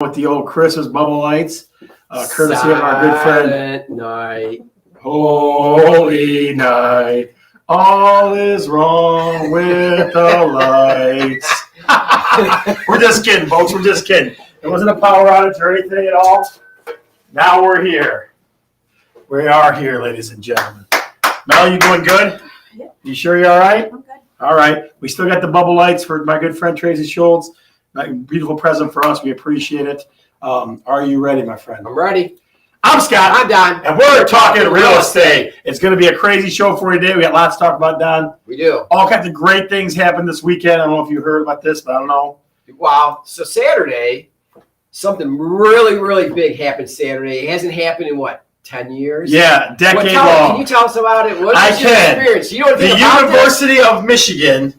with the old Christmas bubble lights, courtesy of our good friend. Silent night. Holy night, all is wrong with the lights. We're just kidding, folks. We're just kidding. It wasn't a power outage or anything at all. Now we're here. We are here, ladies and gentlemen. Mel, you doing good? Yep. You sure you're all right? I'm good. All right. We still got the bubble lights for my good friend Tracy Schultz. Beautiful present for us. We appreciate it. Are you ready, my friend? I'm ready. I'm Scott. I'm Don. And we're talking real estate. It's going to be a crazy show for you today. We got lots to talk about, Don. We do. All kinds of great things happened this weekend. I don't know if you heard about this, but I don't know. Wow. So Saturday, something really, really big happened Saturday. It hasn't happened in what, 10 years? Yeah, decade long. Can you tell us about it? What I was your can. experience? You know The University of Michigan,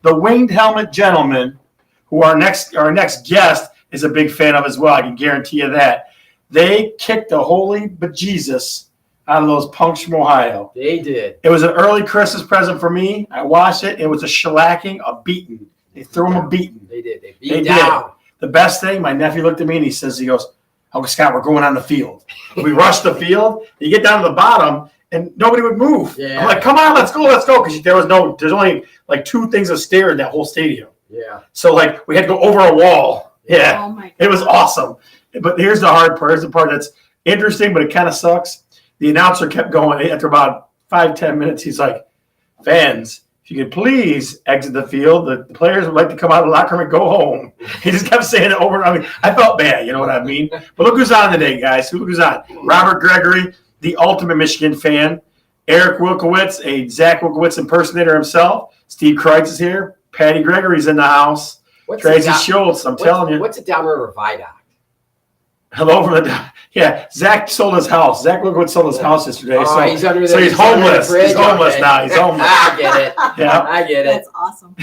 the winged helmet gentleman, who our next guest is a big fan of as well. I can guarantee you that. They kicked the holy bejesus out of those punks from Ohio. They did. It was an early Christmas present for me. I watched it. It was a shellacking, a beating. They threw him a beating. They did. They They beat down. The best thing, my nephew looked at me and he goes, "Oh, Scott, we're going on the field." We rushed the field. You get down to the bottom and nobody would move. Yeah. I'm like, "Come on, let's go. Because there's only like two things of stair in that whole stadium. Yeah. So like we had to go over a wall. Yeah. Oh my God. It was awesome. But here's the hard part. Here's the part that's interesting, but it kind of sucks. The announcer kept going. After about 5-10 minutes, he's like, "Fans, if you could please exit the field. The players would like to come out of the locker room and go home." He just kept saying it over and over. I mean, I felt bad. You know what I mean? But look who's on today, guys. Look who's on. Robert Gregory, the ultimate Michigan fan. Eric Wilkowitz, a Zach Wilkowitz impersonator himself. Steve Kreitz is here. Patty Gregory's in the house. Tracy Schultz, I'm telling you. What's a downriver viaduct? Hello from the Zach sold his house. Zach Wilkowitz sold his house yesterday. Oh, he's under the, so he's homeless. He's homeless now. He's homeless. I get it. Yeah. I get it. That's awesome.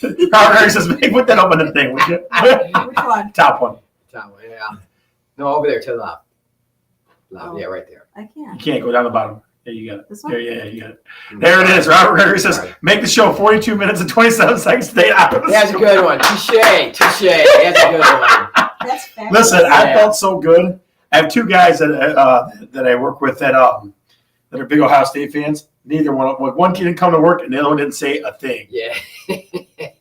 Robert Harry says, "Hey, put that up on the thing, would you?" Which one? Top one. Yeah. No, over there to the left. Oh. Yeah, right there. I You can't. can't go down the bottom. Yeah, you got it. This one? Yeah, you got it. There it is. Robert Gregory says, Right. "Make the show 42 minutes and 27 seconds. Stay out of the That's a good one. Touche. That's a good one. That's fabulous. Listen, I Yeah. felt so good. I have two guys that I work with that are big Ohio State fans. Neither one didn't come to work, and the other one didn't say a thing. Yeah.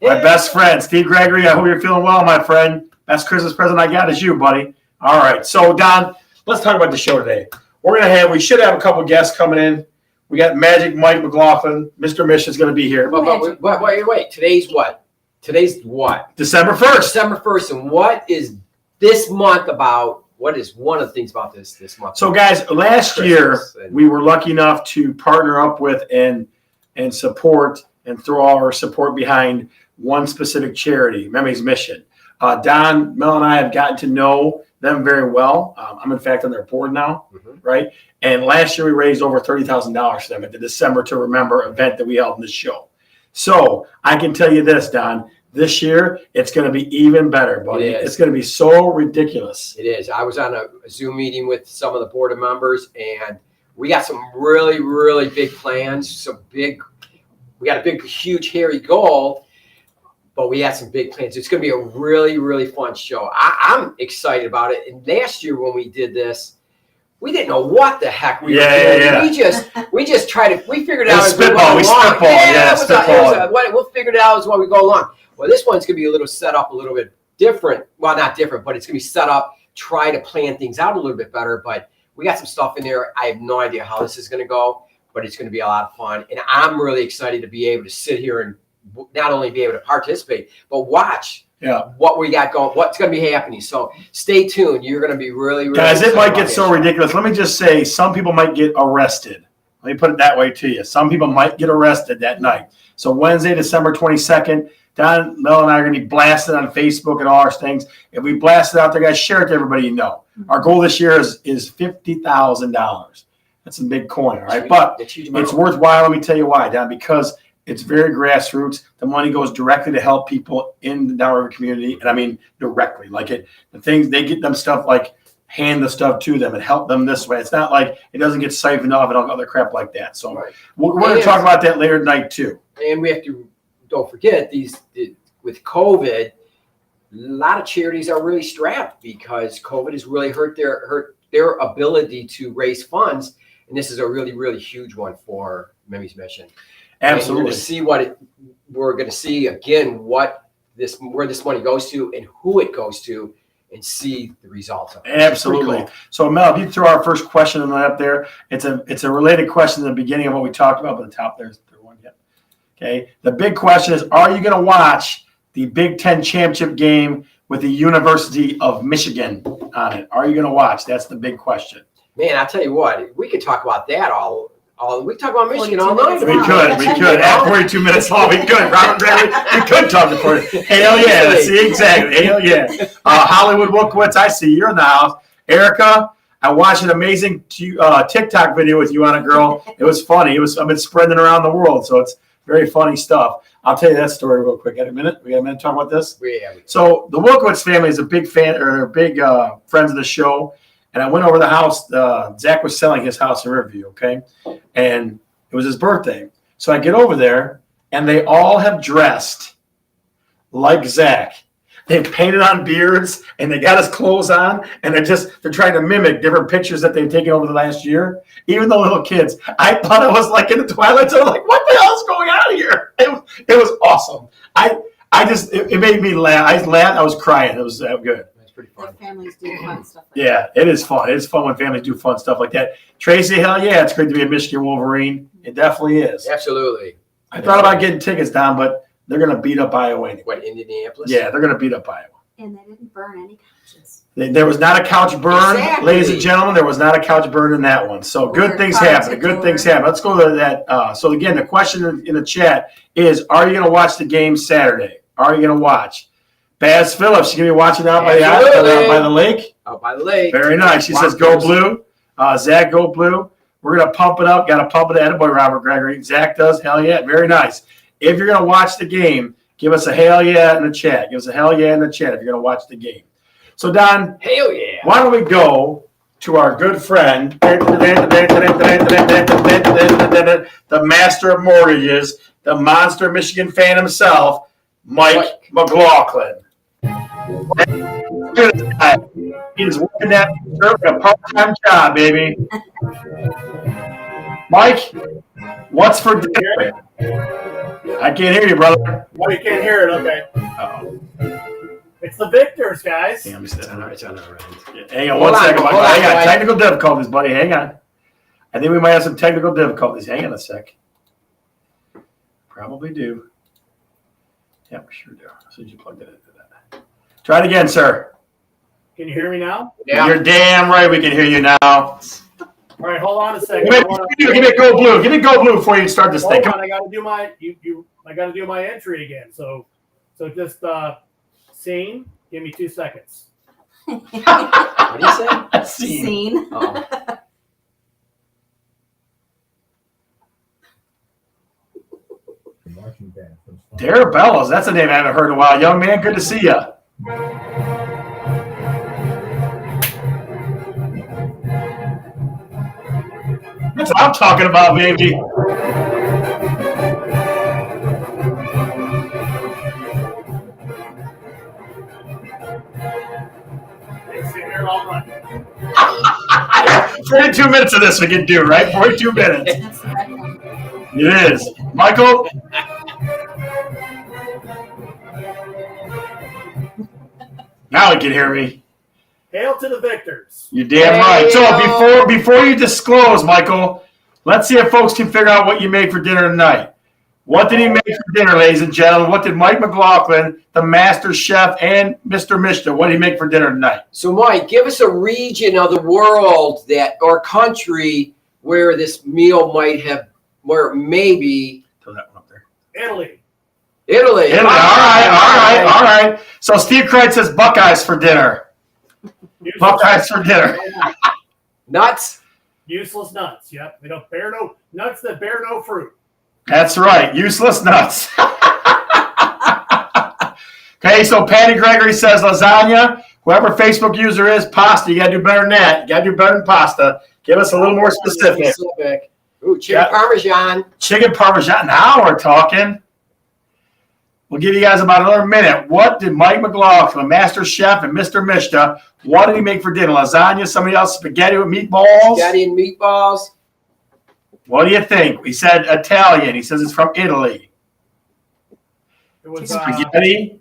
My best friend, Steve Gregory. I hope you're feeling well, my friend. Best Christmas present I got is you, buddy. All right, so Don, let's talk about the show today. We should have a couple guests coming in. We got Magic Mike McLaughlin. Mr. Mission's going to be here. But wait. Today's what? December 1st. December 1st. And what is this month about? What is one of the things about this month? So, guys, last year Christmas and- we were lucky enough to partner up with and support and throw our support behind one specific charity, Memory's Mission. Don, Mel, and I have gotten to know them very well. I'm, in fact, on their board now, right? And last year we raised over $30,000 for them at the December to Remember event that we held in this show. So I can tell you this, Don, this year it's going to be even better, buddy. It's going to be so ridiculous. It is. I was on a Zoom meeting with some of the board of members, and we got some really, really big plans. We got a big, huge, hairy goal, but we had some big plans. It's going to be a really, really fun show. I'm excited about it. And last year when we did this, we didn't know what the heck we were doing. Yeah. We just we figured it out as we go spitball. along. We spitball. We'll figure it out as we go along. Well, this one's going to be a little set up a little bit different. Well, not different, but it's going to be set up, try to plan things out a little bit better. But we got some stuff in there. I have no idea how this is going to go, but it's going to be a lot of fun. And I'm really excited to be able to sit here and not only be able to participate, but watch what we got going, what's going to be happening. So stay tuned. You're going to be really, really Guys, it might get so ridiculous. Let me just say, some people might get arrested. Let me put it that way to you. Some people might get arrested that night. So Wednesday, December 22nd, Don, Mel, and I are going to be blasted on Facebook and all our things. If we blast it out there, guys, share it to everybody you know. Our goal this year is $50,000. That's a big coin, all right? But it's worthwhile. Let me tell you why, Don, because it's very grassroots. The money goes directly to help people in the Downriver community, and I mean directly. They get them stuff like hand the stuff to them and help them this way. It's not like it doesn't get siphoned off and all other crap like that. So we're going to talk about that later tonight too. And we have to don't forget with COVID, lot of charities are really strapped because COVID has really hurt their ability to raise funds. And this is a really, really huge one for Mimi's Mission. Absolutely. We're going to see again where this money goes to and who it goes to, and see the results of it. Absolutely. Cool. So Mel, if you throw our first question up there, it's a related question in the beginning of what we talked about, but the top there's one yet. Okay. The big question is, are you going to watch the Big Ten championship game with the University of Michigan on it? Are you going to watch? That's the big question. Man, I'll tell you what, we could talk about that we talk about Michigan all night. We could. At 42 minutes long, we could. Robert Gregory, we could talk for it. Hell yeah. See, exactly. Hell yeah. Hollywood Wilkowitz, I see you're in the house. Erica, I watched an amazing TikTok video with you on it, girl. It was funny. I've been spreading it around the world, so it's very funny stuff. I'll tell you that story real quick. Got a minute? We got a minute to talk about this? Yeah. So the Wilkowitz family is a big fan, or big friends of the show. And I went over the house. Zach was selling his house in Riverview, okay? And it was his birthday. So I get over there, and they all have dressed like Zach. They've painted on beards, and they got his clothes on, and they're trying to mimic different pictures that they've taken over the last year. Even the little kids. I thought I was like in the Twilight Zone, like, what the hell is going on here? It was awesome. It made me laugh. I laughed. I was crying. It was good. Their families do fun stuff. Yeah, it is fun. It's fun when families do fun stuff like that. Tracy, hell yeah, it's great to be a Michigan Wolverine. It definitely is. Absolutely. I thought about getting tickets down, but they're going to beat up Iowa anyway. What, Indianapolis? Yeah, they're going to beat up Iowa. And they didn't burn any couches. There was not a couch burn, Exactly. ladies and gentlemen. There was not a couch burn in that one. So good things happen. Good things happen. Let's go to that. So again, the question in the chat is, are you going to watch the game Saturday? Are you going to watch? Baz Phillips, she's going to be watching out by the lake. Out by the lake. Very nice. She says, go blue. Zach, go blue. We're going to pump it up. Got to pump it at boy, Robert Gregory. Zach does. Hell yeah. Very nice. If you're going to watch the game, give us a hell yeah in the chat. Give us a hell yeah in the chat if you're going to watch the game. So, Don, hell yeah. Why don't we go to our good friend, the master of mortgages, the monster Michigan fan himself, Mike McLaughlin. He's working that a part-time job, baby. Mike, what's for dinner? I can't hear you, brother. Oh, you can't hear it? Okay. Uh-oh. It's the victors, guys. Damn, It's on our end. hang on one second. Hang on. Technical difficulties, buddy. Hang on. I think we might have some technical difficulties. Hang on a sec. Probably do. Yeah, we sure do. As soon as you plug it into that. Try it again, sir. Can you hear me now? Yeah. You're damn right we can hear you now. All right, hold on a second. Give me go blue. Give me go blue before you start this thing. Hold on, I got to do my I got to do my entry again. So just scene. Give me 2 seconds. What do you say? Scene. Oh. Darabellas, that's a name I haven't heard in a while. Young man, good to see you. That's what I'm talking about, baby. Sit here all night. 42 minutes of this we can do, right? 42 minutes. That's the right one. It is. Michael? Now he can hear me. Hail to the victors. You're damn right. So before you disclose, Michael, let's see if folks can figure out what you made for dinner tonight. What did he make for dinner, ladies and gentlemen? What did Mike McLaughlin, the master chef, and Mr. Mishta, what did he make for dinner tonight? So, Mike, give us a region of the world or country where this meal might have, where maybe. Throw that one up there. Italy. Italy. All right. So Steve Kreitz says Buckeyes for dinner. Buckeyes for dinner. Nuts. Useless nuts. Yep. They don't bear no nuts that bear no fruit. That's right. Useless nuts. Okay, so Patty Gregory says lasagna. Whoever Facebook user is, pasta. You got to do better than that. You got to do better than pasta. Give us a little more specific. Ooh, chicken parmesan. Chicken parmesan. Now we're talking. We'll give you guys about another minute. What did Mike McLaughlin, Master Chef and Mr. Mishta, what did he make for dinner? Lasagna, somebody else, spaghetti with meatballs? Spaghetti and meatballs. What do you think? He said Italian. He says it's from Italy. It was Spaghetti.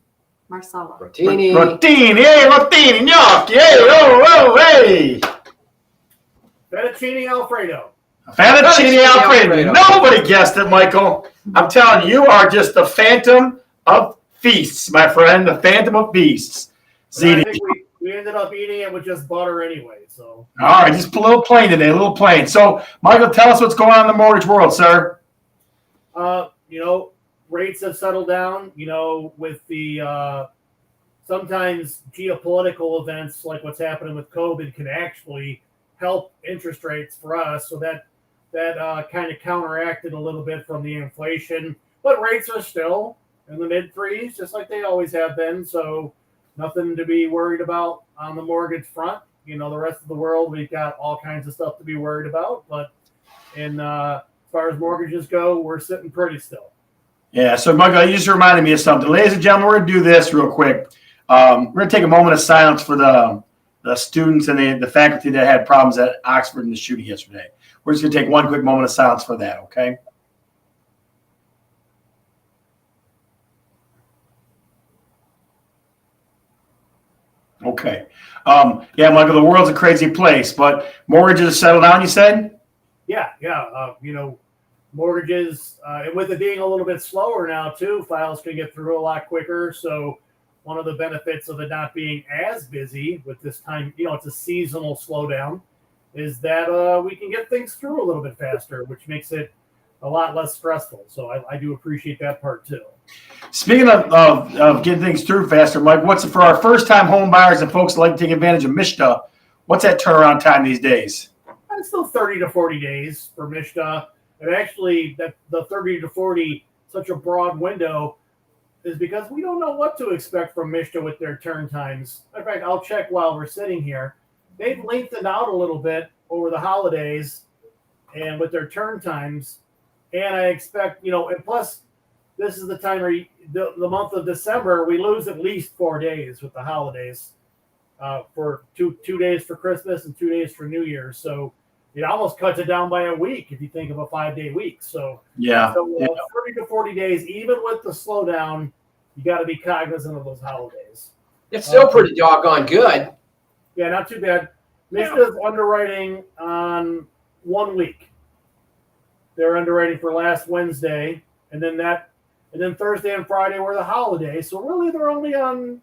Marcella. Rotini. Rotini, gnocchi, hey, oh, hey. fettuccine Alfredo. Fettuccine Alfredo. Nobody guessed it, Michael. I'm telling you, you are just the phantom of feasts, my friend, the phantom of feasts. But I Ziti. think we ended up eating it with just butter anyway. So All right, just a little plain today, a little plain. So, Michael, tell us what's going on in the mortgage world, sir. Rates have settled down. With the sometimes geopolitical events like what's happening with COVID can actually help interest rates for us. So that kind of counteracted a little bit from the inflation, but rates are still in the mid threes, just like they always have been. So nothing to be worried about on the mortgage front. The rest of the world, we've got all kinds of stuff to be worried about. But as far as mortgages go, we're sitting pretty still. Yeah, so, Michael, you just reminded me of something. Ladies and gentlemen, we're going to do this real quick. We're going to take a moment of silence for the students and the faculty that had problems at Oxford in the shooting yesterday. We're just going to take one quick moment of silence for that, okay? Okay. Yeah, Michael, the world's a crazy place, but mortgages settle down, you said? Yeah. Mortgages, and with it being a little bit slower now too, files can get through a lot quicker. So one of the benefits of it not being as busy with this time, it's a seasonal slowdown, is that we can get things through a little bit faster, which makes it a lot less stressful. So I do appreciate that part too. Speaking of getting things through faster, Mike, what's for our first-time home buyers and folks that like to take advantage of Mishta, what's that turnaround time these days? It's still 30 to 40 days for Mishta. And actually, that the 30 to 40, such a broad window, is because we don't know what to expect from Mishta with their turn times. In fact, I'll check while we're sitting here. They've lengthened out a little bit over the holidays and with their turn times. And I expect, and plus, this is the time where the month of December, we lose at least 4 days with the holidays for two days for Christmas and 2 days for New Year's. So it almost cuts it down by a week if you think of a 5-day week. So, 30 to 40 days, even with the slowdown, you got to be cognizant of those holidays. It's still pretty doggone good. Yeah, not too bad. Mishta's underwriting on 1 week. They're underwriting for last Wednesday, and then Thursday and Friday were the holidays. So really, they're only on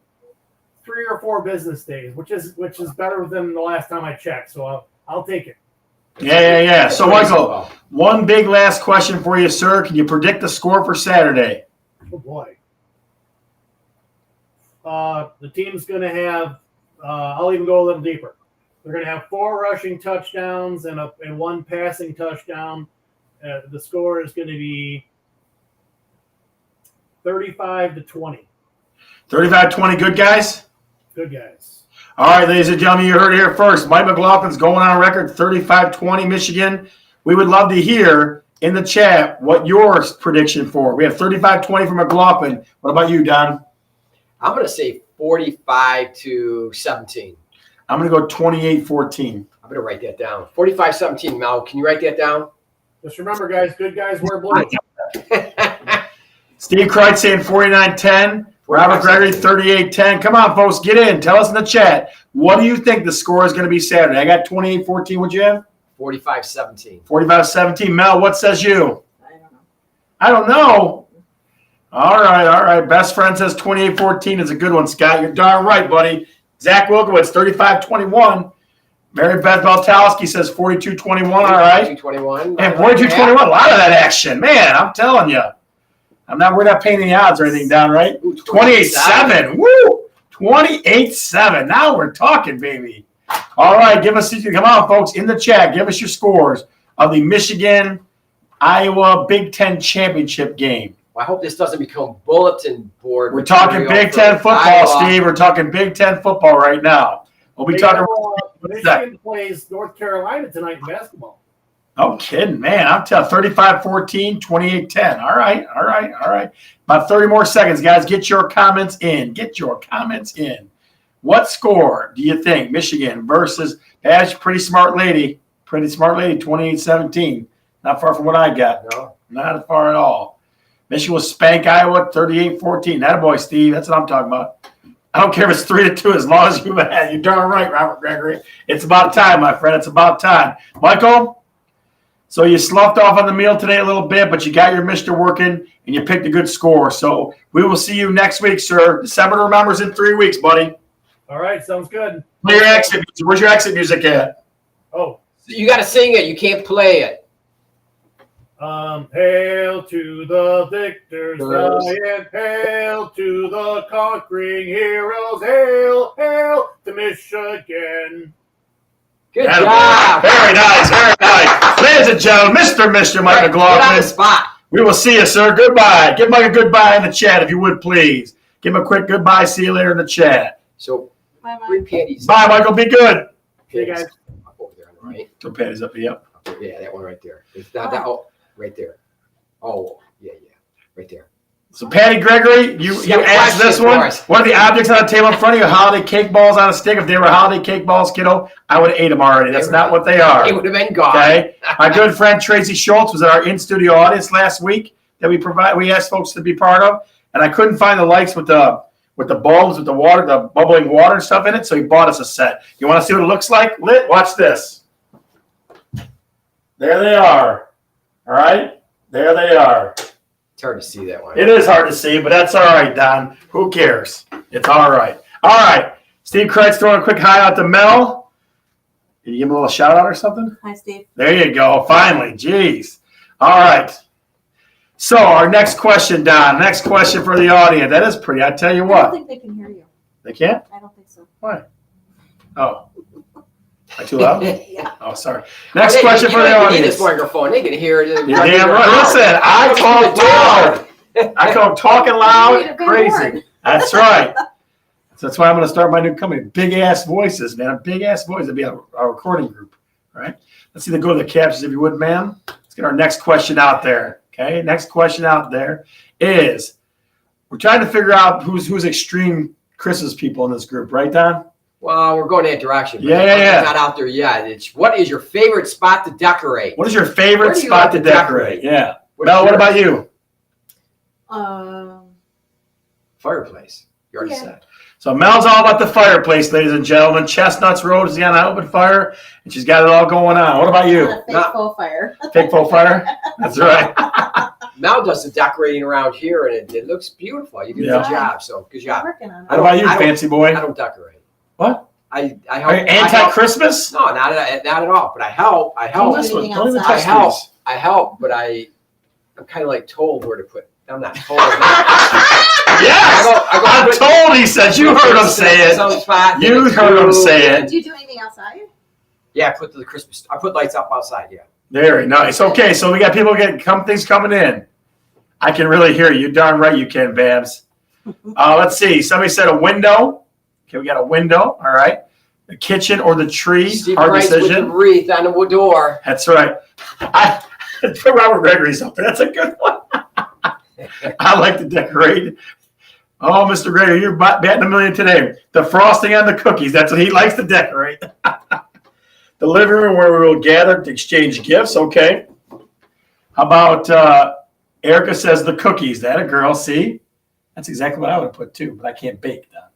3 or 4 business days, which is better than the last time I checked. So I'll take it. Yeah. So, Michael, one big last question for you, sir. Can you predict the score for Saturday? Oh, boy. The team's going to have, I'll even go a little deeper. They're going to have 4 rushing touchdowns and 1 passing touchdown. The score is going to be 35-20. 35-20, good guys? Good guys. All right, ladies and gentlemen, you heard it here first. Mike McLaughlin's going on record, 35-20 Michigan. We would love to hear in the chat what your prediction for. We have 35-20 for McLaughlin. What about you, Don? I'm going to say 45-17. I'm going to go 28-14. I'm going to write that down. 45-17. Mel, can you write that down? Just remember, guys, good guys wear blue. Steve Kreitz saying 49-10. Robert Gregory, 38-10. Come on, folks, get in. Tell us in the chat. What do you think the score is going to be Saturday? I got 28-14. What'd you have? 45-17. 45-17. Mel, what says you? I don't know. I don't know. All right. Best friend says 28-14 is a good one, Scott. You're darn right, buddy. Zach Wilkowitz, 35-21. Mary Beth Baltowski says 42-21. All right. 42-21. And 42-21. A lot of that action. Man, I'm telling you. We're not painting the odds or anything down, right? 28-7. Woo! 28-7. Now we're talking, baby. All right, come on, folks, in the chat. Give us your scores of the Michigan-Iowa Big Ten Championship game. Well, I hope this doesn't become bulletin board. We're talking Big Ten football, Iowa. Steve. We're talking Big Ten football right now. We'll be talking. Michigan plays North Carolina tonight in basketball. No kidding, man. I'm telling 35-14, 28-10. All right. About 30 more seconds, guys. Get your comments in. What score do you think Michigan versus Ash? Pretty smart lady, 28-17. Not far from what I got. No. Not far at all. Michigan will spank Iowa 38-14. That boy, Steve. That's what I'm talking about. I don't care if it's 3-2 as long as you've had. You're darn right, Robert Gregory. It's about time, my friend. It's about time. Michael, so you sloughed off on the meal today a little bit, but you got your Mister working and you picked a good score. So we will see you next week, sir. December to remember is in 3 weeks, buddy. All right, sounds good. Play your exit music. Where's your exit music at? Oh, You got to sing it. You can't play it. Hail to the victors, Zion, hail to the conquering heroes, hail, hail to Michigan. Good Attaboy. job. Very nice. Ladies and gentlemen, Mr. Mike Get on the McLaughlin. spot. We will see you, sir. Goodbye. Give Mike a goodbye in the chat, if you would, please. Give him a quick goodbye. See you later in the chat. So Bye-bye. bring panties. Bye, Michael. Be good. See you guys. Up over there on the right. Throw panties up. Yep. Yeah, that one right there. It's not that. Oh, right there. Oh, yeah. Right there. So, Patty Gregory, you Yeah, asked this question one. for us. What are the objects on the table in front of you? Holiday cake balls on a stick. If they were holiday cake balls, kiddo, I would have ate them already. That's not what they are. It would have been gone. Okay. My good friend Tracy Schultz was at our in-studio audience last week that we asked folks to be part of, and I couldn't find the lights with the bulbs, with the water, the bubbling water and stuff in it, so he bought us a set. You want to see what it looks like? Lit? Watch this. There they are. All right? There they are. It's hard to see that one. It is hard to see, but that's all right, Don. Who cares? It's all right. All right. Steve Kreitz throwing a quick hi out to Mel. Can you give him a little shout out or something? Hi, Steve. There you go. Finally. Jeez. All right. So our next question, Don. Next question for the audience. That is pretty. I tell you I don't what. think they can hear you. They can't? I don't think so. Why? Oh. Am I too loud? Yeah. Oh, sorry. Next question for the You need audience. this microphone. They can hear it. You're damn right. Listen, I talk loud. I come talking You need a loud, big crazy. horn. That's right. So that's why I'm going to start my new company. Big ass voices, man. Big ass voices. It'll be a recording group. All right. Let's either go to the captions if you would, ma'am. Let's get our next question out there. Okay. Next question out there is we're trying to figure out who's extreme Christmas people in this group, right, Don? Well, we're going that direction. but Yeah. It's not out there yet. It's what is your favorite spot to decorate? What is your favorite Where do you spot like to to decorate? decorate? Yeah. What Mel, is what yours? about you? Fireplace. You already Yeah. said. So Mel's all about the fireplace, ladies and gentlemen. Chestnuts Road is on an open fire, and she's got it all going on. What about you? Not a fake faux fire. Fake full fire? That's right. Mel does the decorating around here, and it looks beautiful. You do a Yeah. good job. So good I'm job. working on What it. about you, I don't- fancy I boy? don't decorate. What? I help. Are you I help- anti-Christmas? No, not at all. But I help. I Don't help. listen. anything Don't even outside. touch I help. these. I help, but I'm kind of like told where to put. I'm not told. Yes! I'm put- told he said. You heard him say it. Some spot, You then heard him two, say and- it. Do you do anything outside? Yeah, I put lights up outside. Yeah. Very nice. Okay, so we got people things coming in. I can really hear you. You're darn right you can, Babs. Let's see. Somebody said a window. Okay, we got a window. All right. The kitchen or the tree. Steve Hard Price with the decision. wreath on the wood door. That's right. I put Robert Gregory's up there. That's a good one. I like to decorate. Oh, Mr. Gregory, you're batting a million today. The frosting on the cookies. That's what he likes to decorate. The living room where we will gather to exchange gifts. Okay. How about Erica says the cookies. That a girl. See? That's exactly what I would have put too, but I can't bake that.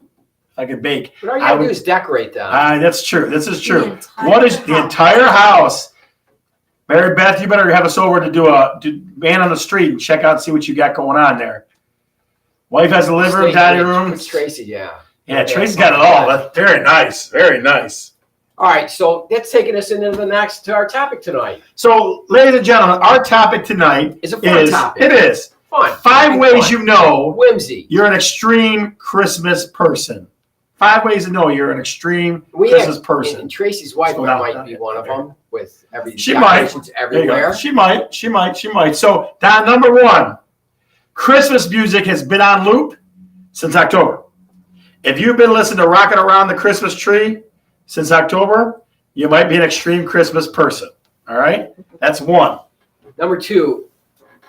If I could bake. But all you I gotta would- do is decorate them. That's true. This is The true. entire What is the house. entire house? Mary Beth, you better have us over to do man on the street and check out and see what you got going on there. Wife has a living room, dining room. It's Tracy, yeah. Yeah, Tracy's got it all. That's very nice. Very nice. All right, so that's taking us into to our topic tonight. So, ladies and gentlemen, our topic tonight It's a fun topic. It is Fun. 5 ways Fun. you know Whimsy. you're an extreme Christmas person. 5 ways to know you're an extreme We Christmas have, person. and Tracy's wife Slow down. might be one of them with every She might. decorations There you go. everywhere. She might. So, Don, number 1, Christmas music has been on loop since October. If you've been listening to Rockin' Around the Christmas Tree since October, you might be an extreme Christmas person. All right, that's one. Number 2,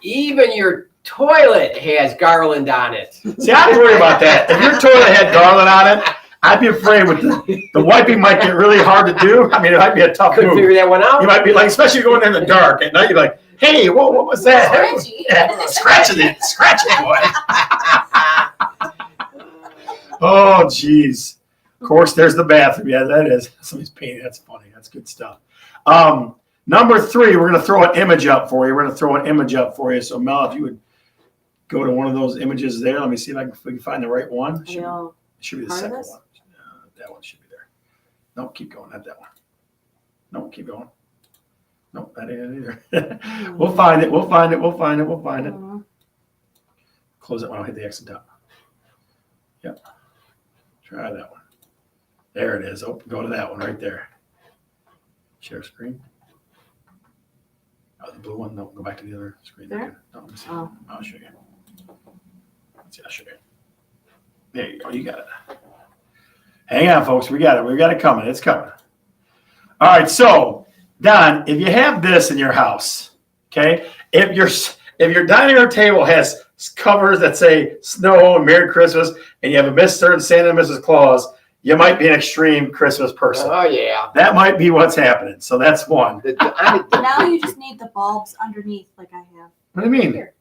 even your toilet has garland on it. See, I worry about that. If your toilet had garland on it, I'd be afraid with the wiping might get really hard to do. I mean, it might be a tough Couldn't move. figure that one out. You might be like, especially going in the dark at night, you're like, hey, what was that? Scratchy. Yeah, scratching it, boy. Oh, geez. Of course, there's the bathroom. Yeah, that is. Somebody's painting. That's funny. That's good stuff. Number 3, we're going to throw an image up for you. So, Mel, if you would go to one of those images there. Let me see if we can find the right one. It should be the second one. That one should be there. No, keep going. Not that one. No, keep going. No, that ain't it either. We'll find it. Close it when I hit the X and top. Yep. Try that one. There it is. Oh, go to that one right there. Share screen. Oh, the blue one. No, go back to the other screen. There? No, let me see. Oh. I'll show you. Let's see. I'll show you. There you go. You got it. Hang on, folks. We got it. We got it coming. It's coming. All right. So, Don, if you have this in your house, okay, if your dining room table has covers that say snow and Merry Christmas, and you have a Mr. and Santa and Mrs. Claus, you might be an extreme Christmas person. Oh, yeah. That might be what's happening. So that's one. Now you just need the bulbs underneath, like I have. What do you mean? Here.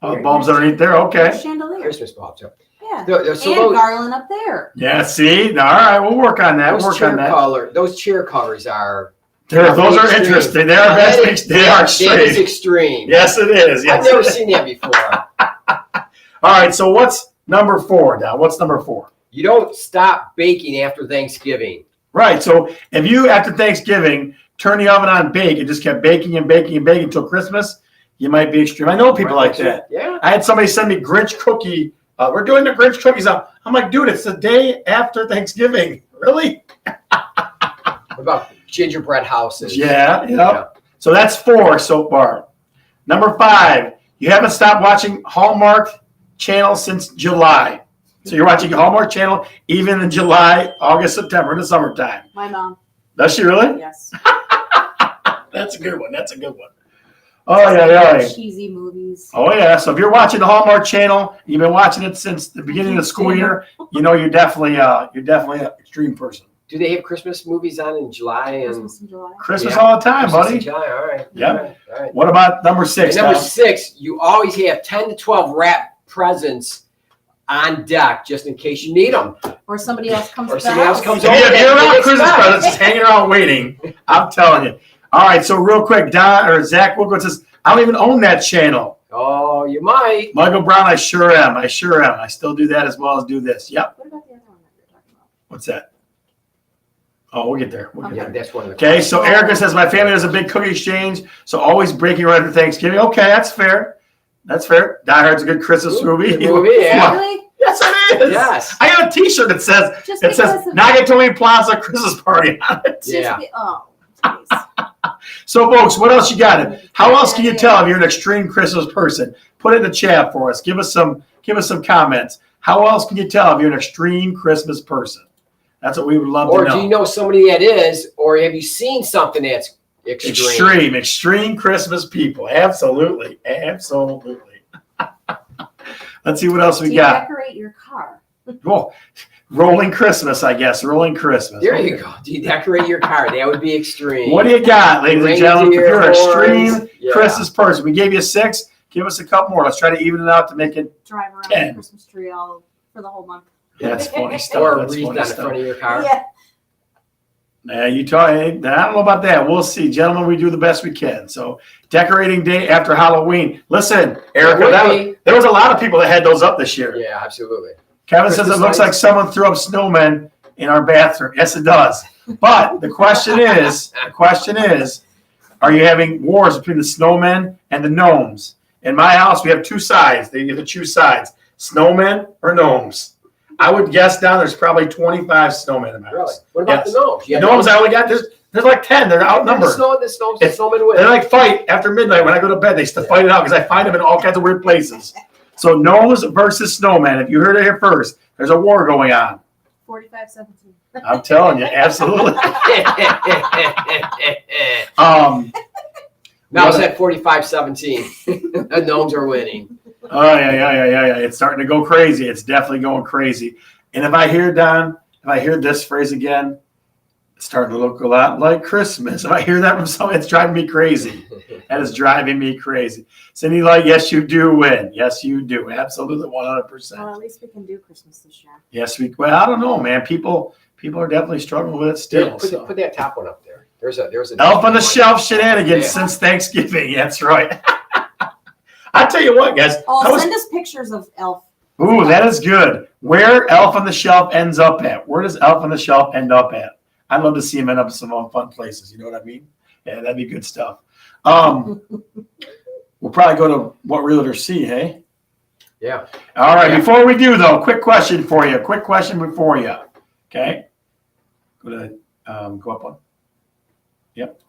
Oh, the bulbs underneath there? Okay. Chandelier. Christmas bulbs. Yeah. So And garland up there. Yeah, see? All right, we'll work on that. Those chair covers are... Those are extreme. interesting. They are extreme. That is extreme. Yes, it is. Yes, I've never seen that before. All right, so what's number 4, Don? What's number 4? You don't stop baking after Thanksgiving. Right, so if you, after Thanksgiving, turn the oven on bake and just kept baking and baking and baking until Christmas, you might be extreme. I know people like that. Yeah. I had somebody send me Grinch cookie. We're doing the Grinch cookies up. I'm like, dude, it's the day after Thanksgiving. Really? What about gingerbread houses? Yeah. So that's 4 so far. Number 5, you haven't stopped watching Hallmark Channel since July. So you're watching Hallmark Channel even in July, August, September, in the summertime. My mom. Does she really? Yes. That's a good one. Oh, yeah. Cheesy movies. Oh, yeah. So if you're watching the Hallmark Channel, you've been watching it since the beginning of the school year, you know you're definitely an extreme person. Do they have Christmas movies on in July? And Christmas in July. Christmas all the time, Christmas buddy. in July. All right. Yep. All right. What about number 6? And number 6, you always have 10 to 12 wrapped presents on deck just in case you need them. Or somebody else comes Or to the somebody else house. comes If you're around Next Christmas time. presents, just hanging around waiting, I'm telling you. All right, so real quick, Don or Zach Wilco says, I don't even own that channel. Oh, you might. Michael Brown, I sure am. I still do that as well as do this. Yep. What about the other one that you're talking about? What's that? Oh, we'll get there. Yeah, that's one of the. Okay, so Erica says, my family does a big cookie exchange, so always breaking right after Thanksgiving. Okay, that's fair. Die Hard's a good Christmas movie. Good movie, yeah. Really? Yes, it is. Yes. I got a T-shirt that says, Just because of Nagatomi Plaza Christmas Party on it. Yeah. Oh, jeez. So, folks, what else you got? How else can you tell if you're an extreme Christmas person? Put it in the chat for us. Give us some comments. How else can you tell if you're an extreme Christmas person? That's what we would love to know. Or do you know somebody that is, or have you seen something that's extreme? Extreme Christmas people. Absolutely. Let's see what else we got. Decorate your car. Well, rolling Christmas, I guess. Rolling Christmas. There you go. Do you decorate your car? That would be extreme. What do you got, ladies and gentlemen? If you're an extreme horns. Yeah. Christmas person, we gave you 6. Give us a couple more. Let's try to even it out to make it. Drive around 10. the Christmas tree all for the whole month. That's funny stuff. Or a That's wreath funny on the stuff. front of your car. Yeah. You talk. I don't know about that. We'll see, gentlemen. We do the best we can. So, decorating day after Halloween. Listen, Erica, there was a lot of people that had those up this year. Yeah, absolutely. Kevin says it looks like someone threw up snowmen in our bathroom. Yes, it does. But the question is, are you having wars between the snowmen and the gnomes? In my house, we have 2 sides. They get to choose sides: snowmen or gnomes. I would guess down there's probably 25 snowmen in my Really? house. What about Yes. the gnomes? The gnomes I only got there's like 10. They're outnumbered. The snowmen win. They like fight after midnight when I go to bed. They still fight it out because I find them in all kinds of weird places. So gnomes versus snowmen. If you heard it here first, there's a war going on. 45-17. I'm telling you, absolutely. Now it's at 45-17. The Gnomes are winning. Oh yeah. It's starting to go crazy. It's definitely going crazy. And if I hear this phrase again, it's starting to look a lot like Christmas. If I hear that from someone, it's driving me crazy. That is driving me crazy. Cindy, like, yes, you do win. Yes, you do. Absolutely, 100%. Well, at least we can do Christmas this year. Yes, well, I don't know, man. People are definitely struggling with it still. Put that top one up there. There's a Elf on the Shelf shenanigans since Thanksgiving. That's right. I tell you what, guys. Send us pictures of Elf. Ooh, that is good. Where Elf on the Shelf ends up at? Where does Elf on the Shelf end up at? I'd love to see him end up in some fun places. You know what I mean? Yeah, that'd be good stuff. We'll probably go to what realtors see, hey? Yeah. All right. Yeah. Before we do, though, quick question for you. Okay. Go up one. Yep.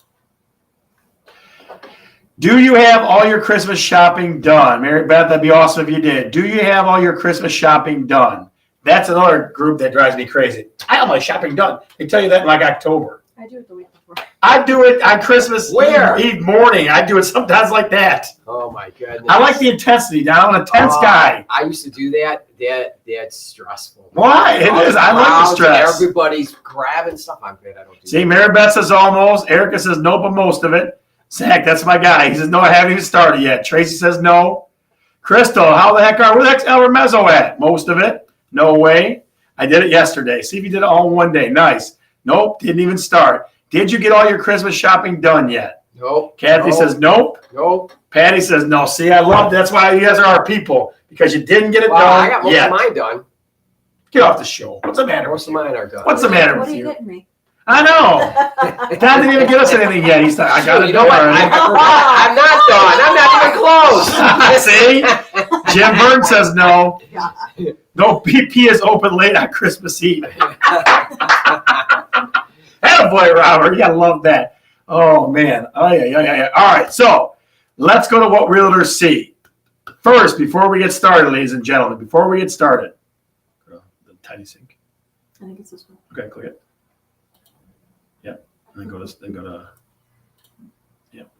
Do you have all your Christmas shopping done? Mary Beth, that'd be awesome if you did. Do you have all your Christmas shopping done? That's another group that drives me crazy. I have my shopping done. They tell you that in like October. I do it the week before. I do it on Christmas Eve morning. I do it sometimes like that. Oh my goodness. I like the intensity. I'm an intense guy. I used to do that. That's stressful. Why? It is. I like the stress. Everybody's grabbing stuff. I'm glad I don't do See, that. Mary Beth says almost. Erica says no, but most of it. Zach, that's my guy. He says no, I haven't even started yet. Tracy says no. Crystal, how the heck where the heck's El Remezo at? Most of it. No way. I did it yesterday. See if you did it all in one day. Nice. Nope, didn't even start. Did you get all your Christmas shopping done yet? Nope. Kathy says nope. Nope. Patty says no. See, I love that's why you guys are our people because you didn't get it done. I got most of mine done. Get off the show. What's the matter? Most of mine are done. What's the matter with you? What are you getting me? I know. Dad didn't even get us anything yet. He's like, I got it. You know what? I'm not done. I'm not even close. See? Jim Byrne says no. No, BP is open late on Christmas Eve. Attaboy, Robert. You gotta love that. Oh, man. Oh, yeah. All right, so let's go to what realtors see. First, before we get started, ladies and gentlemen, the tiny sink. I think it's this one. Okay, click it. Yep. And then go to yep.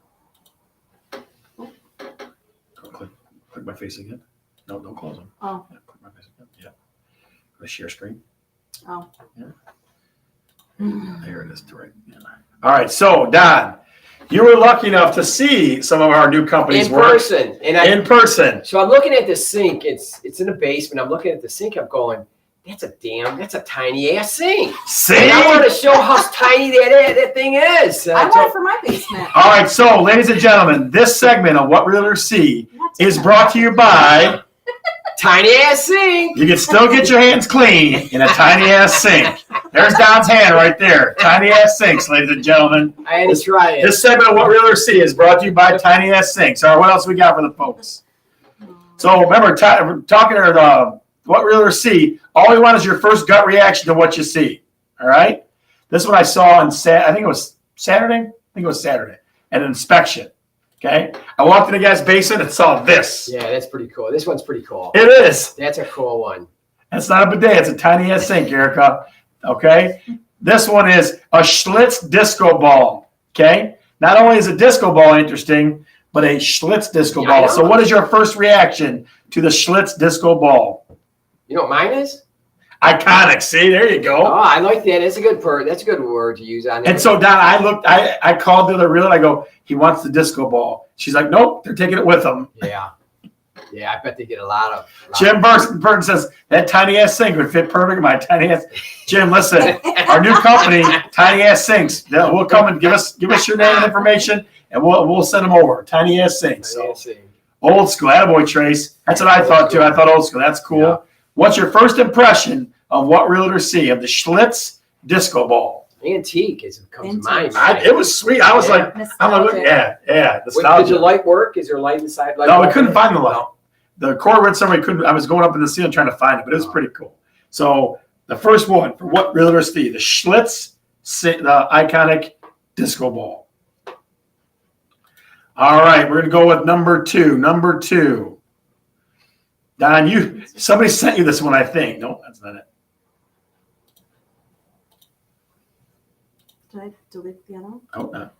Click my face again. No, don't close them. Oh. Yeah, click my face again. Yeah. The share screen. Oh. Yeah. There it is. Right. Yeah. All right. So, Don, you were lucky enough to see some of our new companies in person. In person. So I'm looking at the sink. It's in the basement. I'm looking at the sink. I'm going, that's a tiny ass sink. See? And I want to show how tiny that thing is. I want it for my basement. All right. So, ladies and gentlemen, this segment of What Realtors See is brought to you by Tiny Ass Sink. You can still get your hands clean in a tiny ass sink. There's Don's hand right there. Tiny ass sinks, ladies and gentlemen. I had to try it. This segment of What Realtors See is brought to you by Tiny Ass Sinks. All right, what else we got for the folks? So remember, we're talking about What Realtors See. All we want is your first gut reaction to what you see. All right? This is what I saw on I think it was Saturday. At an inspection. Okay? I walked in the guy's basement and saw this. Yeah, that's pretty cool. This one's pretty cool. It is. That's a cool one. That's not a bidet. It's a tiny ass sink, Erica. Okay? This one is a Schlitz disco ball. Okay? Not only is a disco ball interesting, but a Schlitz disco ball. So what is your first reaction to the Schlitz disco ball? You know what mine is? Iconic. See, there you go. Oh, I like that. That's a good word to use on it. And so, Don, I called the other realtor. I go, he wants the disco ball. She's like, nope, they're taking it with them. Yeah. Yeah, I bet they get a lot of. Jim Burton says, that tiny ass sink would fit perfect in my tiny ass. Jim, listen, our new company, Tiny Ass Sinks, we'll come and give us your name and information, and we'll send them over. Tiny Ass Sinks. So. Old school. Attaboy, Trace. That's what I thought, too. I thought old school. That's cool. Yeah. What's your first impression of What Realtors See of the Schlitz disco ball? Antique comes to mind. It was sweet. I was like, yeah. Did your light work? Is there light inside? No, we couldn't find the light. The cord went somewhere. I was going up in the ceiling trying to find it, but it was pretty cool. So the first one for What Realtors See, the Schlitz, the iconic disco ball. All right, we're gonna go with number two. Don, somebody sent you this one, I think. No, that's not it. Did I delete the other one? Oh, no.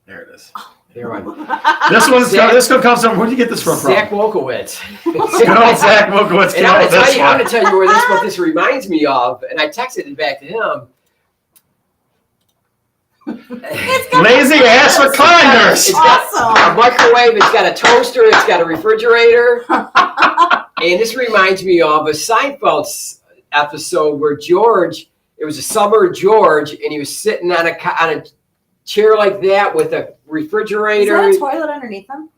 There it is. Here on. This one comes from. Where'd you get this from? Zach Wolkowitz. Good old Zach Wolkowitz. And I'm gonna tell you where what this reminds me of, and I texted it back to him. Lazy ass recliners. It's got a microwave. It's got a toaster. It's got a refrigerator. And this reminds me of a Seinfeld episode where George. It was a summer George, and he was sitting on a chair like that with a refrigerator. Is that a toilet underneath them?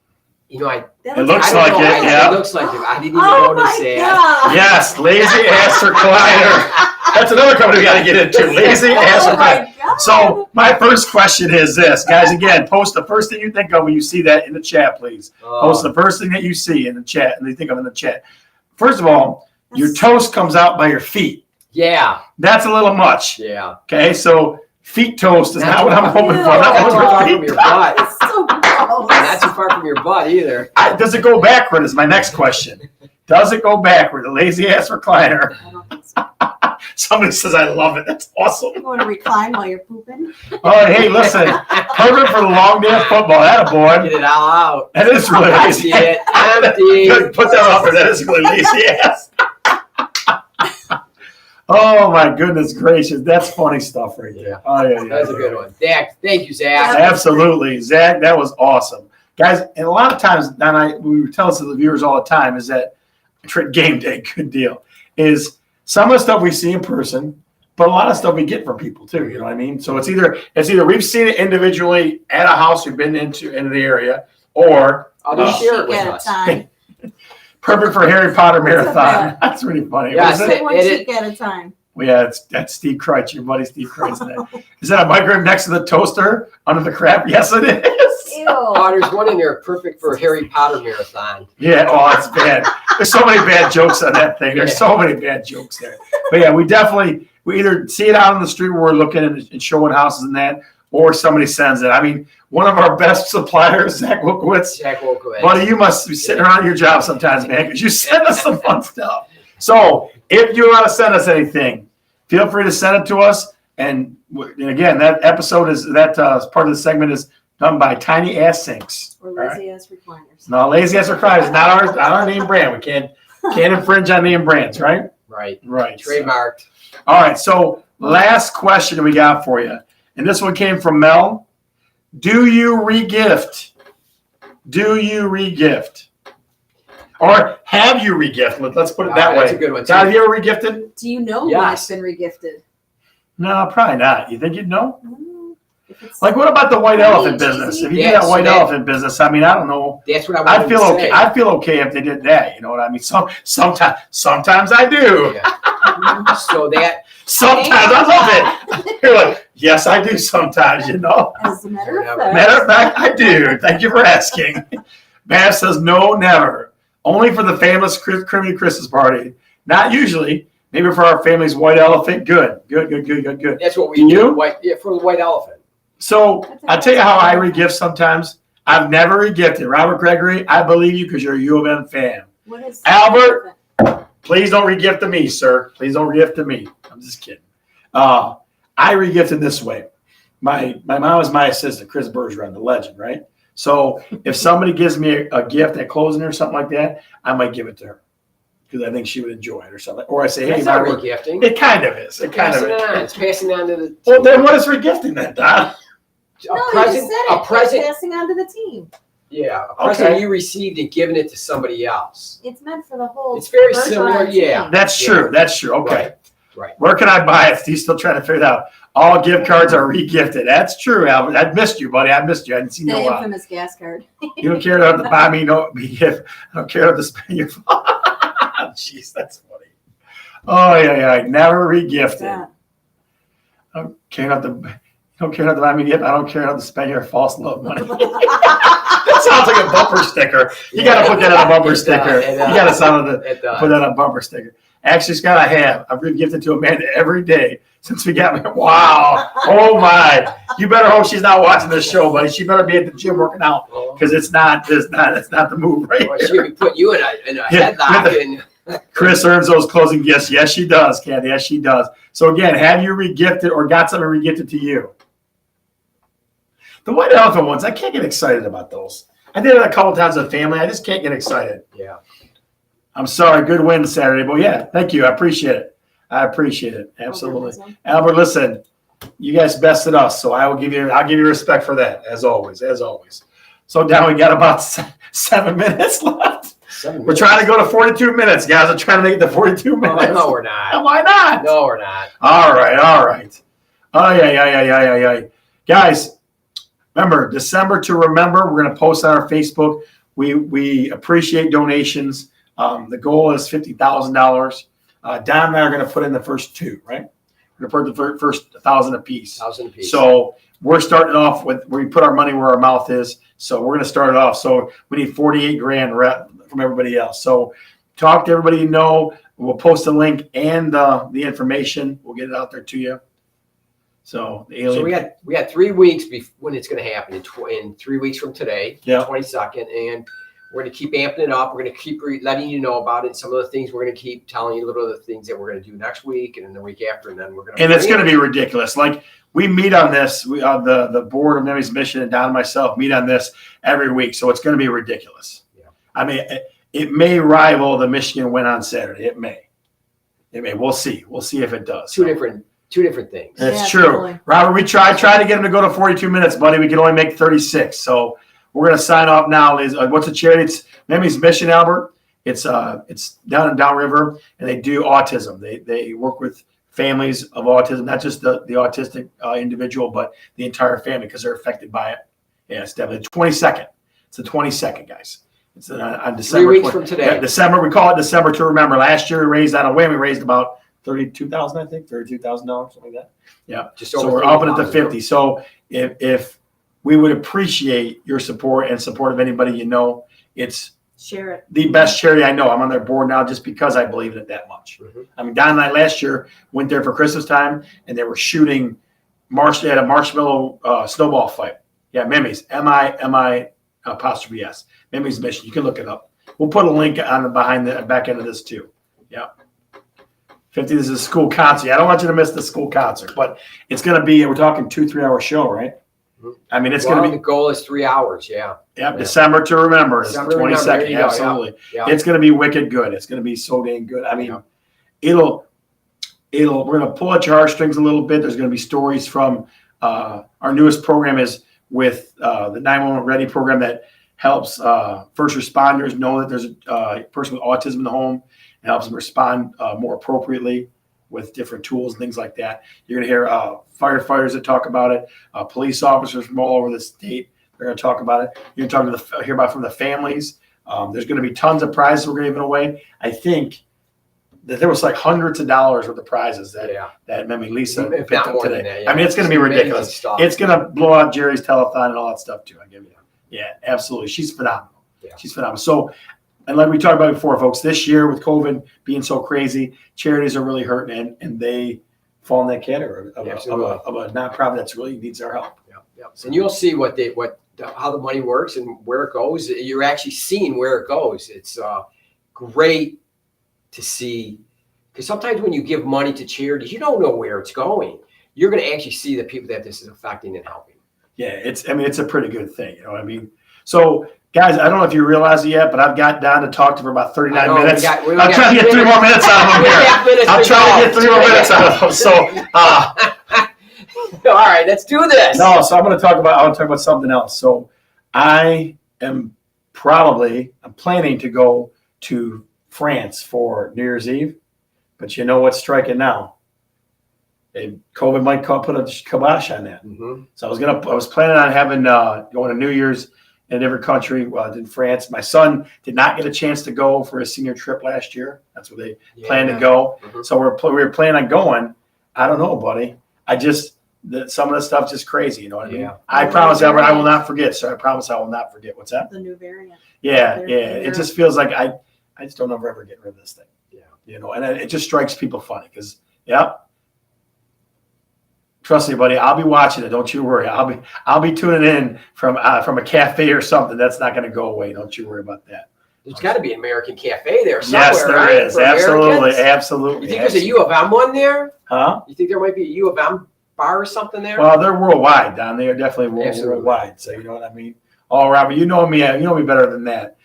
You know, It looks like it. Yeah. It looks like it. I didn't even Oh notice my that. God. Yes, lazy ass recliner. That's another company we got to get into. Lazy ass Oh recliner. my God. So my first question is this, guys. Again, post the first thing you think of when you see that in the chat, please. Post the first thing that you see in the chat, and you think of in the chat. First of all, your toast comes out by your feet. Yeah. That's a little much. Yeah. Okay, so feet toast is Not not what I'm hoping for. Ew. Not Not too what far I'm from feet your toast. butt. It's so gross. Not too far from your butt either. Does it go backward is my next question. Does it go backward? The lazy ass recliner. I don't think so. Somebody says I love it. That's awesome. You want to recline while you're pooping? Oh, hey, listen. Perfect for the long day of football. That boy. Get it all out. That is really lazy. Empty it. Empty. Good, put that up there. That is really lazy ass. Oh my goodness gracious. That's funny stuff right there. Oh yeah, yeah. That's a good one. Zach, thank you, Zach. Absolutely. Zach, that was awesome. Guys, and a lot of times, and we tell this to the viewers all the time, is that game day, good deal, is some of the stuff we see in person, but a lot of stuff we get from people too. You know what I mean? So it's either we've seen it individually at a house we've been into the area, or Others share it with At a us. time. perfect for Harry Potter marathon. That's That's really funny. Yeah, Is it? it- One cheek at a time. Well, yeah, that's Steve Kreitz, your buddy Steve Kreitz. Is that a microwave next to the toaster under the crap? Yes, it is. Ew. Oh, there's one in there perfect for Harry Potter marathon. Yeah, oh, it's bad. There's so many bad jokes on that thing. There's so many bad jokes there. But yeah, we either see it out on the street where we're looking and showing houses and that, or somebody sends it. I mean, one of our best suppliers, Zach Wolkowitz. Zach Wolkowitz. Buddy, you must be sitting around your job sometimes, man, because you send us some fun stuff. So if you want to send us anything, feel free to send it to us. And again, that episode is part of the segment is done by Tiny Ass Sinks. Or lazy ass recliners. No, lazy ass recliners, not our name brand. We can't infringe on name brands, right? Right. Right. Trademarked. All right. So last question we got for you, and this one came from Mel. Do you regift? Do you regift? Or have you regifted? Let's put it that way. That's a good one. Todd, have you ever regifted? Do you know Yes. what's been regifted? No, probably not. You think you'd know? If it's Like, what about the white I mean, elephant business? If you yeah, do that so white that- elephant business, I mean, I don't know. That's what I wanted I'd feel to okay. say. I'd feel okay if they did that. You know what I mean? Sometimes I do. Yeah. So that Sometimes I love it. You're like, yes, I do sometimes, you know. As a matter of Whatever. fact, Matter of fact, I do. Thank you for asking. Bass says no, never. Only for the famous Criminy Christmas party. Not usually. Maybe for our family's white elephant. Good. that's what we Do do. you? White, yeah, for the white elephant. So I'll tell you how I regift sometimes. I've never regifted. Robert Gregory, I believe you because you're a U of M fan. what is Albert? Please don't regift to me, sir. Please don't regift to me. I'm just kidding. I regifted this way. My mom is my assistant, Chris Bergeron, the legend, right? So if somebody gives me a gift at closing or something like that, I might give it to her because I think she would enjoy it or something. Or I say, hey, That's not Robert, regifting. it kind of is. It kind of Passing it on. is. It's passing on to the Well, then what is regifting then, Don? No, a you present. just said A it. present. Passing on to the team. Yeah, a present Okay. you received and giving it to somebody else. It's meant for the whole. It's very Bergeron similar, team. yeah. That's true. That's true. Okay. Right. Where can I buy it? He's still trying to figure it out. All gift cards are regifted. That's true, Albert. I missed you, buddy. I missed you. I didn't see The no. infamous gas card. You don't care enough to buy me no gift. I don't care enough to spend your. Jeez, that's funny. Oh yeah. Never regifted. Yeah. I don't care enough to. You don't care enough to buy me a gift. I don't care enough to spend your false love money. That sounds like a bumper sticker. You got to put that on a bumper sticker. It You does. got to sound the. It does. Put that on a bumper sticker. Actually, Scott, I have. I've regifted to Amanda every day since we got me. Wow. Oh, my. You better hope she's not watching this show, buddy. She better be at the gym working out because it's not the move right Well, here. she would put you in a Yeah, headlock and Chris earns those closing gifts. Yes, she does, Kathy. Yes, she does. So, again, have you regifted or got something regifted to you? The white elephant ones, I can't get excited about those. I did it a couple times with family. I just can't get excited. Yeah. I'm sorry. Good win Saturday, but yeah, thank you. I appreciate it. Absolutely. Organism. Albert, listen, you guys bested us, so I'll give you respect for that, as always. So now we got about 7 minutes left. We're trying to go to 42 minutes, guys. I'm trying to make it to 42 minutes. No, we're not. Why not? No, we're not. All right. Oh, yeah. Guys, remember, December to remember. We're going to post on our Facebook. We appreciate donations. The goal is $50,000. Don and I are going to put in the first two, right? We're going to put the first 1,000 apiece. 1,000 apiece. So we're starting off with where we put our money where our mouth is. So we're going to start it off. So we need 48 grand from everybody else. So talk to everybody you know. We'll post a link and the information. We'll get it out there to you. So we got 3 weeks when it's going to happen in 3 weeks from today, Yeah. 22nd, and we're going to keep amping it up. We're going to keep letting you know about it. Some of the things we're going to keep telling you, a little of the things that we're going to do next week and then the week after, and then we're going to. And it's going to be ridiculous. Like we meet on this. We the board of Memories Mission and Don and myself meet on this every week. So it's going to be ridiculous. Yeah. I mean, it may rival the Michigan win on Saturday. It may. We'll see. We'll see if it does. Two different things. That's true. Totally. Robert, we try to get him to go to 42 minutes, buddy. We can only make 36. So we're going to sign off now. What's the charity? It's Memories Mission, Albert. It's down in Downriver, and they do autism. They work with families of autism, not just the autistic individual, but the entire family because they're affected by it. Yeah, it's definitely 22nd. It's the 22nd, guys. It's on December. 3 weeks from today. Yeah, December. We call it December to remember. Last year we raised on a whim. We raised about $32,000, I think, $32,000, something like that. Yeah. So we're upping it to 50. So if we would appreciate your support and support of anybody you know, it's Share it. the best charity I know. I'm on their board now just because I believe in it that much. Mm-hmm. I mean, Don and I last year went there for Christmas time, and they were shooting they had a marshmallow snowball fight. Yeah, Memories, M-I apostrophe S. Memories Mission. You can look it up. We'll put a link on the back end of this too. Yeah. 50, this is a school concert. I don't want you to miss the school concert, but it's going to be, we're talking 2-3 hour show, right? I mean, it's going to be. The goal is 3 hours. Yeah. Yep. December to remember. It's the December to remember. 22nd. There you go. Absolutely. Yeah. It's going to be wicked good. It's going to be so dang good. I mean, we're going to pull at your heartstrings a little bit. There's going to be stories from our newest program is with the 911 Ready program that helps first responders know that there's a person with autism in the home and helps them respond more appropriately with different tools and things like that. You're going to hear firefighters that talk about it, police officers from all over the state. They're going to talk about it. You're going to hear about from the families. There's going to be tons of prizes we're going to give away. I think that there was like hundreds of dollars worth of prizes that Lisa If picked not up more today. than that, yeah. I mean, it's going to be ridiculous. It's going to blow out Jerry's telethon and all that stuff too. I give you. Yeah, absolutely. She's phenomenal. Yeah. She's phenomenal. So, and like we talked about before, folks, this year with COVID being so crazy, charities are really hurting, and they fall in that category of a nonprofit that really needs our help. Yeah. And you'll see how the money works and where it goes. You're actually seeing where it goes. It's great to see, because sometimes when you give money to charities, you don't know where it's going. You're going to actually see the people that this is affecting and helping. Yeah, it's a pretty good thing. You know what I mean? So, guys, I don't know if you realize it yet, but I've got Don to talk to for about 39 minutes. I'm trying to get 3 more minutes out of him here. I'm trying to get 3 more minutes out of him. So, all right, let's do this. No, so I want to talk about something else. So, I am planning to go to France for New Year's Eve, but you know what's striking now? COVID might put a kibosh on that. Mm-hmm. So I was planning on going to New Year's in a different country, in France. My son did not get a chance to go for his senior trip last year. That's where they planned to go. Mm-hmm. So we were planning on going. I don't know, buddy. Some of the stuff's just crazy. You know what I mean? I promise, Albert, I will not forget. So I promise I will not forget. What's that? The new variant. Yeah. It just feels like I just don't know if we're ever getting rid of this thing. Yeah. You know, and it just strikes people funny because, trust me, buddy. I'll be watching it. Don't you worry. I'll be tuning in from a cafe or something. That's not going to go away. Don't you worry about that. There's got to be an American cafe there somewhere. Yes, there is. Absolutely. You think there's a U of M one there? Huh? You think there might be a U of M bar or something there? Well, they're worldwide, Don. They are definitely Absolutely. worldwide. So you know what I mean. Oh, Robert, you know me better than that.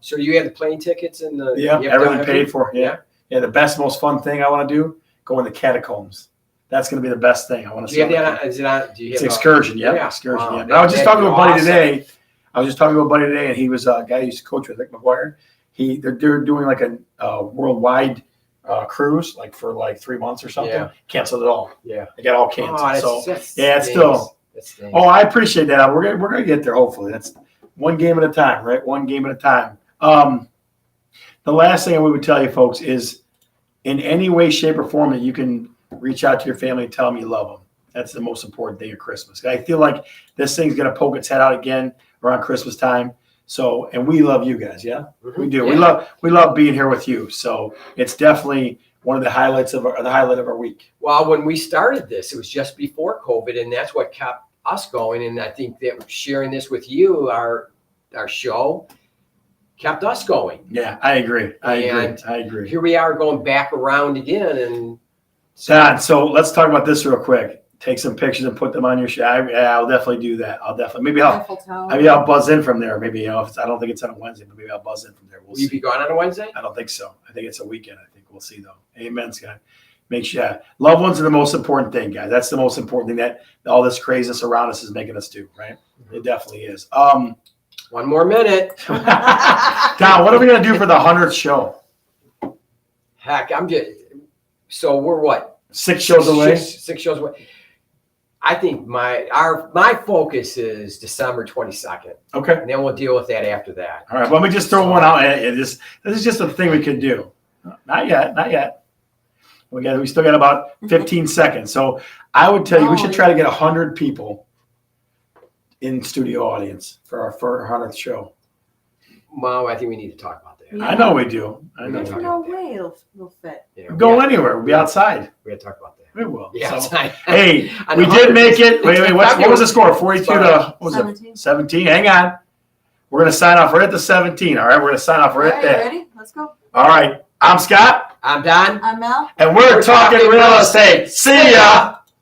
So you have the plane tickets and the Yeah, you have everything to- paid for. Yeah. The best, most fun thing I want to do: go in the catacombs. That's going to be the best thing. I want to Do you see. have that? Is it on? Do you It's have excursion. Yeah, Yeah. excursion. Wow. Yeah. But I was just talking to a That'd be buddy awesome. today. And he was a guy who used to coach with Rick McGuire. They're doing like a worldwide cruise, like for like 3 months or something. Yeah. Canceled it all. Yeah. They got all Oh, canceled. that's yeah, it's stinks. still- That stinks. Oh, I appreciate that. We're gonna get there. Hopefully, that's one game at a time, right? One game at a time. The last thing I would tell you, folks, is in any way, shape, or form that you can reach out to your family and tell them you love them. That's the most important day of Christmas. I feel like this thing's gonna poke its head out again around Christmas time. So, and we love you guys. Yeah, we do. Yeah. We love being here with you. So it's definitely one of the highlights of the highlight of our week. Well, when we started this, it was just before COVID, and that's what kept us going. And I think that sharing this with you, our show, kept us going. Yeah, I agree. And I agree. Here we are going back around again, and Don, so let's talk about this real quick. Take some pictures and put them on your show. I'll definitely do that. Maybe Eiffel Tower. I'll buzz in from there. Maybe if I don't think it's on a Wednesday, but maybe I'll buzz in from there. We'll will you see. be gone on a Wednesday? I don't think so. I think it's a weekend. I think we'll see though. Amen, Scott. Make sure loved ones are the most important thing, guys. That's the most important thing that all this craziness around us is making us do. Right? It definitely is. One more minute. Don, what are we gonna do for the 100th show? Heck, so we're what? 6 shows away. Six shows away. I think my focus is December 22nd, Okay. and then we'll deal with that after that. All right. Let me just throw one out at you. This is just a thing we could do. Not yet. We still got about 15 seconds. So I would tell you we should try to get 100 people in studio audience for our 100th show. Well, I think we need to talk about that. Yeah. I know we do. I know. There's There's no way it'll fit. Yeah, Go anywhere. We'll be outside. We got to talk about that. We will. Yeah, So, outside. hey, On we the did 100th. make it. Wait. What was the score? 42 to what was it? 17. 17. Hang on. We're gonna sign off right at the 17. All right. We're gonna sign off right All right, there. ready? Let's go. All right. I'm Scott, I'm Don. I'm Mel. and we're talking real estate. See ya.